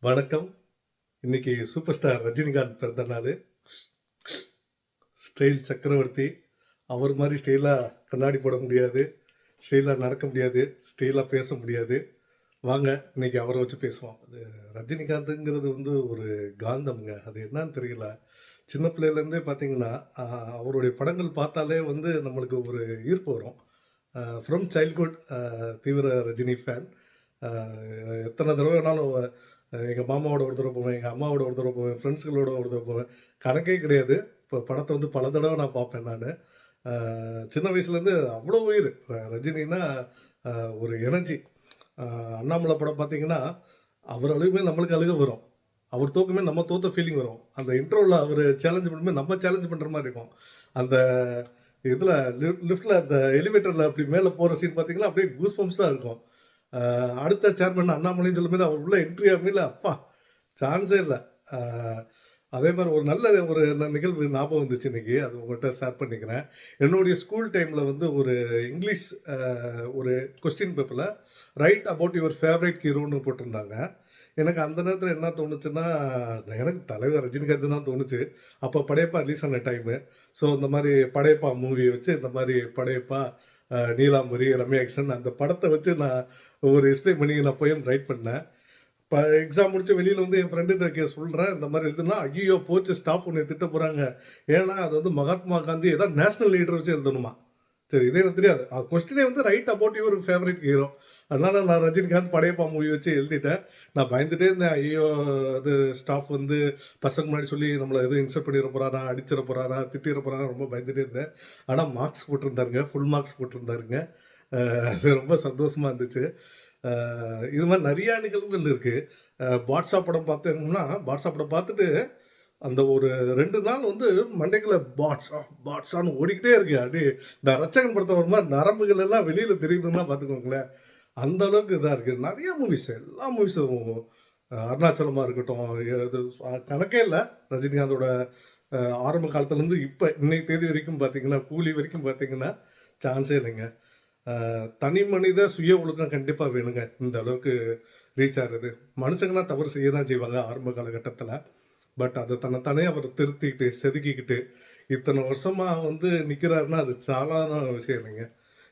வணக்கம். இன்னைக்கு super star Rajinikanth பிறந்த நாள். ஸ்டைல் சக்கரவர்த்தி. அவர் மாதிரி ஸ்டைலாக கண்ணாடி போட முடியாது, ஸ்டைலாக நடக்க முடியாது, ஸ்டைலாக பேச முடியாது. வாங்க இன்னைக்கு அவரை வச்சு பேசுவோம். அது ரஜினிகாந்துங்கிறது வந்து ஒரு காந்தம்ங்க. அது என்னன்னு தெரியல. சின்ன பிள்ளையிலேருந்தே பார்த்தீங்கன்னா அவருடைய படங்கள் பார்த்தாலே வந்து நம்மளுக்கு ஒரு ஈர்ப்பு வரும். ஃப்ரம் சைல்ட்ஹுட் தீவிர ரஜினி ஃபேன். எத்தனை தடவை வேணாலும் எங்கள் மாமாவோட ஒரு தடவை போவேன், எங்கள் அம்மாவோட ஒரு தடவை போவேன், ஃப்ரெண்ட்ஸுகளோட ஒரு தடவை போவேன். கணக்கே கிடையாது. இப்போ படத்தை வந்து பல தடவை நான் பார்ப்பேன் நான். சின்ன வயசுலேருந்து அவ்வளோ உயிர் ரஜினின்னா. ஒரு எனர்ஜி. அண்ணாமலை படம் பார்த்தீங்கன்னா, அவர் அழுகுமே நம்மளுக்கு அழுக வரும். அவர் தோக்குமே நம்ம தோத்த ஃபீலிங் வரும். அந்த இன்ட்ரோவில் அவர் சேலஞ்ச் பண்ணுமே நம்ம சேலஞ்ச் பண்ணுற மாதிரி இருக்கும். அந்த இதில் லிஃப்ட்டில் அந்த எலிவேட்டரில் அப்படி மேலே போகிற சீன் பார்த்தீங்கன்னா அப்படியே கூஸ் பம்ப்ஸாக இருக்கும். அடுத்த சேர்மன் அண்ணாமலைன்னு சொல்லும்போது அவர் உள்ள என்ட்ரி ஆகல, அப்பா சான்ஸே இல்லை. அதே மாதிரி ஒரு நல்ல ஒரு நிகழ்வு ஞாபகம் வந்துச்சு இன்னைக்கு, அது உங்கள்கிட்ட ஷேர் பண்ணிக்கிறேன். என்னுடைய ஸ்கூல் டைமில் வந்து ஒரு இங்கிலீஷ் ஒரு கொஸ்டின் பேப்பரில் ரைட் அபவுட் யுவர் ஃபேவரட் ஹீரோன்னு போட்டிருந்தாங்க. எனக்கு அந்த நேரத்தில் என்ன தோணுச்சுன்னா, எனக்கு தலைவர் ரஜினிகாந்த் தான் தோணுச்சு. அப்போ படையப்பா ரிலீஸ் ஆன டைமு. ஸோ இந்த மாதிரி படையப்பா மூவியை வச்சு இந்த மாதிரி படையப்பா, நீலாம்பரி, ரம்யா கிருஷ்ணன் அந்த படத்தை வச்சு நான் ஒரு எக்ஸ்பிளைன் பண்ணி நான் போயம் ரைட் பண்ணேன். இப்போ எக்ஸாம் முடிச்சு வெளியில் வந்து என் ஃப்ரெண்டுகிட்ட சொல்கிறேன், இந்த மாதிரி எழுதுனா ஐயோ போச்சு ஸ்டாஃப் ஒன்று திட்ட போகிறாங்க. ஏன்னா அது வந்து மகாத்மா காந்தி ஏதாவது நேஷனல் லீடர் வச்சு எழுதணுமா. சரி, இதே எனக்கு தெரியாது. அது கொஸ்டினே வந்து right about your favourite hero. அதனால நான் ரஜினிகாந்த் படையப்பா மூவி வச்சு எழுதிட்டேன். நான் பயந்துட்டே இருந்தேன், ஐயோ அது ஸ்டாஃப் வந்து பசங்க முன்னாடி சொல்லி நம்மளை எதுவும் இன்சல்ட் பண்ணிட போகிறாரா, அடிச்சிட போகிறாரா, திட்டிட போகிறாரா, ரொம்ப பயந்துட்டே இருந்தேன். ஆனால் மார்க்ஸ் போட்டிருந்தாருங்க, ஃபுல் மார்க்ஸ் போட்டிருந்தாருங்க. அது ரொம்ப சந்தோஷமாக இருந்துச்சு. இது மாதிரி நிறையா நிகழ்வுகள் இருக்குது. பாட்ஷா படம் பார்த்தோம்னா, பாட்ஷா படம் பார்த்துட்டு அந்த ஒரு 2 நாள் வந்து மண்டைக்குள்ள பாட்ஸான்னு ஓடிக்கிட்டே இருக்கு. அப்படியே இந்த ரச்சகன் படத்தை ஒரு மாதிரி நரம்புகள் எல்லாம் வெளியில் தெரியுதுன்னா பார்த்துக்கோங்களேன். அந்த அளவுக்கு இதாக இருக்குது. நிறையா மூவிஸ், எல்லா மூவிஸும் அருணாச்சலமாக இருக்கட்டும், இது கணக்கே இல்லை. ரஜினிகாந்தோட ஆரம்ப காலத்துலேருந்து இப்போ இன்னைக்கு தேதி வரைக்கும் பார்த்தீங்கன்னா, கூலி வரைக்கும் பார்த்தீங்கன்னா சான்ஸே இல்லைங்க. தனி மனித சுய ஒழுக்கம் கண்டிப்பாக வேணுங்க இந்த அளவுக்கு ரீச் ஆகிறது. மனுஷங்கன்னா தவறு செய்ய தான் செய்வாங்க ஆரம்ப காலகட்டத்தில். பட் அதை தன்னைத்தானே அவர் திருத்திக்கிட்டு செதுக்கிக்கிட்டு இத்தனை வருஷமாக வந்து நிற்கிறாருன்னா அது சாதாரண விஷயம் இல்லைங்க.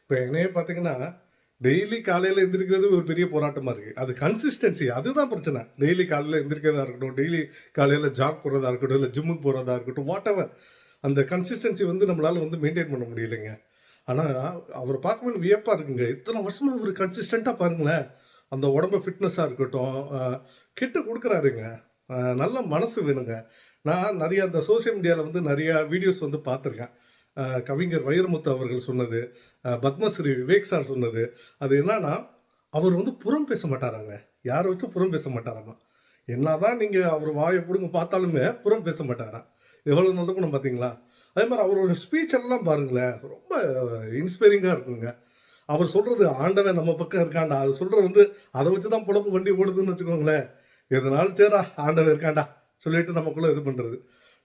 இப்போ என்னையே பார்த்தீங்கன்னா, டெய்லி காலையில் எந்திரிக்கிறது ஒரு பெரிய போராட்டமாக இருக்குது. அது கன்சிஸ்டன்சி, அதுதான் பிரச்சனை. டெய்லி காலையில் எந்திரிக்கிறதா இருக்கட்டும், டெய்லி காலையில் ஜாக் போகிறதா இருக்கட்டும், இல்லை ஜிம்முக்கு போகிறதா இருக்கட்டும், வாட் எவர், அந்த கன்சிஸ்டன்சி வந்து நம்மளால் வந்து மெயின்டைன் பண்ண முடியலைங்க. ஆனால் அவரை பார்க்கும்போது வியப்பாக இருக்குங்க. இத்தனை வருஷமாக அவர் கன்சிஸ்டண்ட்டாக பாருங்களேன். அந்த உடம்பு ஃபிட்னஸாக இருக்கட்டும், கெட்டு கொடுக்குறாருங்க. நல்ல மனசு வேணுங்க. நான் நிறையா அந்த சோசியல் மீடியாவில் வந்து நிறையா வீடியோஸ் வந்து பார்த்துருக்கேன். கவிஞர் வைரமுத்து அவர்கள் சொன்னது, பத்மஸ்ரீ விவேக் சார் சொன்னது. அது என்னன்னா, அவர் வந்து புறம் பேச மாட்டாராங்க. யாரை வச்சும் புறம் பேச மாட்டாராமா. என்னதான் நீங்கள் அவர் வாயை பிடுங்க பார்த்தாலுமே புறம் பேச மாட்டாராம். எவ்வளோ நல்ல குணம் பார்த்தீங்களா. அதே மாதிரி அவரோட ஸ்பீச் எல்லாம் பாருங்களேன், ரொம்ப இன்ஸ்பைரிங்காக இருக்குங்க. அவர் சொல்கிறது ஆண்டவன் நம்ம பக்கம் இருக்காண்டா, அது சொல்கிறது வந்து அதை வச்சு தான் பொழப்பு வண்டி ஓடுதுன்னு வச்சுக்கோங்களேன். எதனாலும் சரிடா ஆண்டவன் இருக்காண்டா சொல்லிட்டு நமக்குள்ளே இது பண்ணுறது.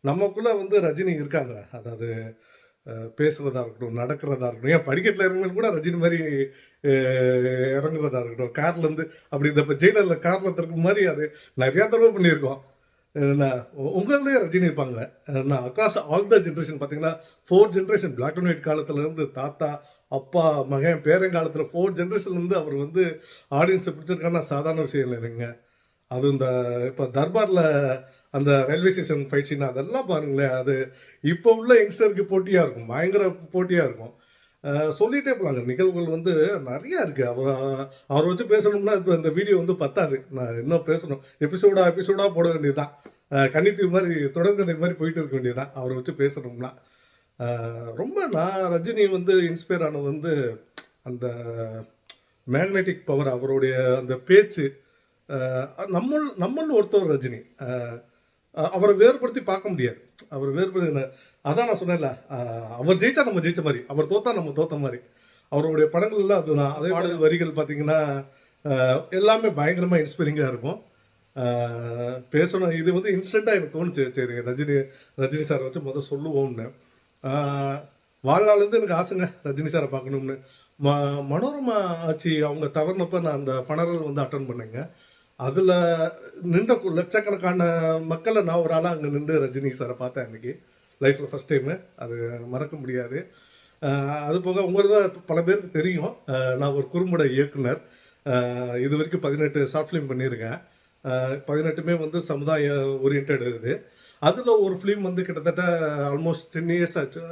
நமக்குள்ளே வந்து ரஜினி இருக்காங்க. அதாவது பேசுகிறதா இருக்கட்டும், நடக்கிறதா இருக்கட்டும், ஏன் படிக்கட்டில் இறங்கும்போது கூட ரஜினி மாதிரி இறங்குறதா இருக்கட்டும், கார்லேருந்து அப்படி இந்த இப்போ ஜெயிலரில் காரில் திறக்கும் மாதிரி அது நிறையா தடவை பண்ணியிருக்கோம். என்ன உங்களே ரஜினி இருப்பாங்க. நான் அக்ராஸ் ஆல் த ஜென்ரேஷன் பார்த்தீங்கன்னா 4 ஜென்ரேஷன் பிளாக் அண்ட் ஒயிட் காலத்துலேருந்து தாத்தா, அப்பா, மகன், பேரங்காலத்தில் 4 ஜென்ரேஷன்லேருந்து அவர் வந்து ஆடியன்ஸை பிடிச்சிருக்காங்கன்னா சாதாரண விஷயம் இல்லைங்க. அது இந்த இப்போ தர்பாரில் அந்த ரயில்வே ஸ்டேஷன் ஃபைட் சீன் அதெல்லாம் பாருங்களேன். அது இப்போ உள்ள யங்ஸ்டருக்கு போட்டியாக இருக்கும், பயங்கர போட்டியாக இருக்கும். சொல்லிகிட்டே போகலாங்க. நிகழ்வுகள் வந்து நிறையா இருக்குது. அவரை வச்சு பேசணும்னா இப்போ இந்த வீடியோ வந்து பத்தாது. நான் இன்னும் பேசணும், எபிசோடாக போட வேண்டியது தான். கன்னித்தீவு மாதிரி தொடர்கதை மாதிரி போயிட்டு இருக்க வேண்டியது தான் அவரை வச்சு பேசணும்னா. ரொம்ப நான் ரஜினி வந்து இன்ஸ்பயர் ஆனது வந்து அந்த மேக்னெட்டிக் பவர், அவருடைய அந்த பேச்சு. நம்மள் ஒருத்தர் ரஜினி. அவரை வேறுபடுத்தி பார்க்க முடியாது. அவர் வேறுபடுத்தி, அதான் நான் சொன்னேன்ல, அவர் ஜெயிச்சா நம்ம ஜெயிச்ச மாதிரி, அவர் தோத்தா நம்ம தோத்த மாதிரி. அவருடைய படங்கள்லாம் அதுதான். அதே பாடல் வரிகள் பார்த்தீங்கன்னா எல்லாமே பயங்கரமாக இன்ஸ்பைரிங்காக இருக்கும். பேசணும், இது வந்து இன்ஸ்டண்ட்டாக எனக்கு தோணுச்சு. சரி ரஜினி சாரை வச்சு சொல்லுவோம்னு. வாழ்நாள்லேருந்து எனக்கு ஆசைங்க ரஜினி சாரை பார்க்கணும்னு. மனோரமா ஆச்சு அவங்க தவறுனப்போ நான் அந்த ஃபனரல் வந்து அட்டன் பண்ணேங்க. அதில் நின்ற லட்சக்கணக்கான மக்களை நான் ஒரு ஆளாக அங்கே நின்று ரஜினி சாரை பார்த்தேன் அன்றைக்கி லைஃப்பில் ஃபஸ்ட் டைமு. அது மறக்க முடியாது. அது போக உங்களுக்கு தான் பல பேருக்கு தெரியும், நான் ஒரு குறும்பட இயக்குனர். இது வரைக்கும் 18 ஷார்ட் ஃபிலிம் பண்ணியிருக்கேன். 18மே வந்து சமுதாய ஓரியன்டட் இது. அதில் ஒரு ஃபிலிம் வந்து கிட்டத்தட்ட ஆல்மோஸ்ட் 10 இயர்ஸ் ஆச்சு,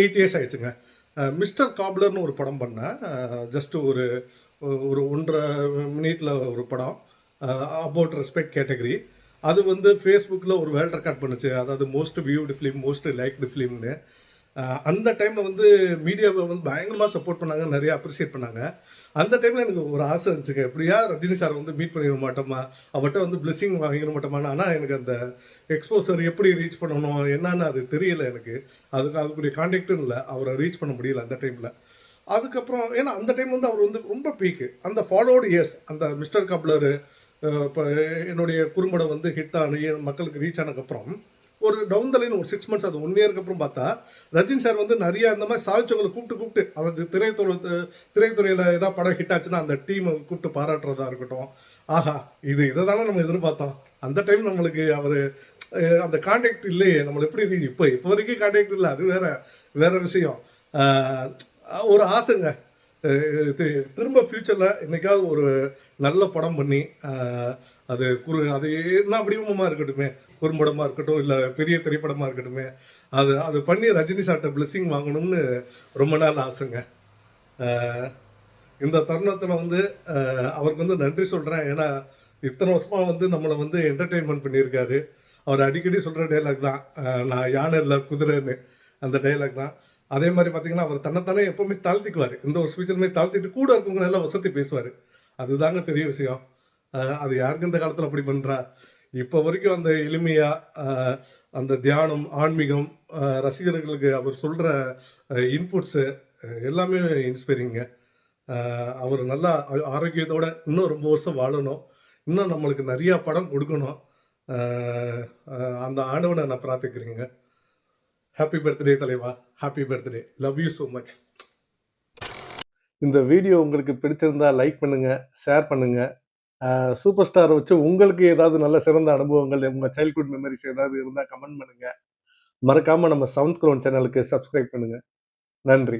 8 இயர்ஸ் ஆயிடுச்சுங்க. மிஸ்டர் காப்லர்னு ஒரு படம் பண்ணேன். ஜஸ்ட் ஒரு ஒரு 1.5 மினிட்ல ஒரு படம். About respect category. அது வந்து ஃபேஸ்புக்கில் ஒரு வேர்ல்ட் ரெக்கார்ட் பண்ணுச்சு. அதாவது most viewed film, most liked ஃபிலிம்னு. அந்த டைமில் வந்து மீடியாவை வந்து பயங்கரமாக சப்போர்ட் பண்ணாங்க, நிறைய அப்ரிஷியேட் பண்ணாங்க. அந்த டைமில் எனக்கு ஒரு ஆசை இருந்துச்சுங்க, எப்படியா ரஜினி சாரை வந்து மீட் பண்ணிட மாட்டோமா, அவர்கிட்ட வந்து பிளெஸிங் வாங்கிட மாட்டோமான்னு. ஆனால் எனக்கு அந்த எக்ஸ்போசர் எப்படி ரீச் பண்ணணும் என்னன்னு அது தெரியல எனக்கு. அதுக்குரிய கான்டாக்டும் இல்லை, அவரை ரீச் பண்ண முடியல அந்த டைமில். அதுக்கப்புறம் ஏன்னா அந்த டைம் வந்து அவர் வந்து ரொம்ப பீக்கு. அந்த ஃபாலோடு இயர்ஸ் அந்த மிஸ்டர் கப்லரு, இப்போ என்னுடைய குறும்படம் வந்து ஹிட் ஆனி மக்களுக்கு ரீச் ஆனதுக்கப்புறம் ஒரு டவுன் த லைன் ஒரு 6 மந்த்ஸ், அது 1 இயருக்கு அப்புறம் பார்த்தா ரஜினி சார் வந்து நிறைய இந்த மாதிரி சாதிச்சவங்களை கூப்பிட்டு அதாவது திரைத்துறையில் ஏதாவது படம் ஹிட் ஆச்சுன்னா அந்த டீமை கூப்பிட்டு பாராட்டுறதா இருக்கட்டும். ஆஹா, இதை தானே நம்ம எதிர்பார்த்தோம். அந்த டைம் நம்மளுக்கு அவர் அந்த கான்டாக்ட் இல்லையே, நம்மளை எப்படி இப்போ வரைக்கும் கான்டாக்ட் இல்லை, அது வேற விஷயம். ஒரு ஆசைங்க, திரும்ப ஃப்யூச்சரில் என்னைக்காவது ஒரு நல்ல படம் பண்ணி அது அது என்ன வடிவமாக இருக்கட்டுமே, குறும்படமாக இருக்கட்டும் இல்லை பெரிய திரைப்படமாக இருக்கட்டுமே, அது பண்ணி ரஜினி சார்ட்ட பிளெஸிங் வாங்கணும்னு ரொம்ப நாள் ஆசைங்க. இந்த தருணத்தில் வந்து அவருக்கு வந்து நன்றி சொல்கிறேன். ஏன்னா இத்தனை வருஷமாக வந்து நம்மளை வந்து என்டர்டெயின்மெண்ட் பண்ணியிருக்காரு. அவர் அடிக்கடி சொல்கிற டைலாக் தான், நான் யானை இல்லை குதிரைன்னு, அந்த டைலாக் தான். அதே மாதிரி பார்த்தீங்கன்னா அவர் தன்னைத்தானே எப்போவுமே தாழ்த்திக்குவார். எந்த ஒரு ஸ்பீச்சருமே தாழ்த்திட்டு கூட இருக்கவங்க எல்லாம் வசதி பேசுவார். அதுதாங்க பெரிய விஷயம். அது யாருக்கு இந்த காலத்தில் அப்படி பண்ணுறா? இப்போ வரைக்கும் அந்த எளிமையாக அந்த தியானம், ஆன்மீகம், ரசிகர்களுக்கு அவர் சொல்கிற இன்புட்ஸு எல்லாமே இன்ஸ்பைரிங்க. அவர் நல்லா ஆரோக்கியத்தோட இன்னும் ரொம்ப வருஷம் வாழணும். இன்னும் நம்மளுக்கு நிறையா படம் கொடுக்கணும். அந்த ஆண்டவனை நான் பிரார்த்திக்கிறேங்க. ஹாப்பி பர்த்டே தலைவா, happy birthday, love you so much. இந்த வீடியோ உங்களுக்கு பிடிச்சிருந்தா லைக் பண்ணுங்கள், ஷேர் பண்ணுங்கள். சூப்பர் ஸ்டாரை வச்சு உங்களுக்கு ஏதாவது நல்ல சிறந்த அனுபவங்கள், உங்கள் சைல்ட்ஹுட் மெமரிஸ் ஏதாவது இருந்தால் கமெண்ட் பண்ணுங்கள். மறக்காமல் நம்ம சவுண்ட் க்ரௌன் சேனலுக்கு சப்ஸ்கிரைப் பண்ணுங்கள். நன்றி.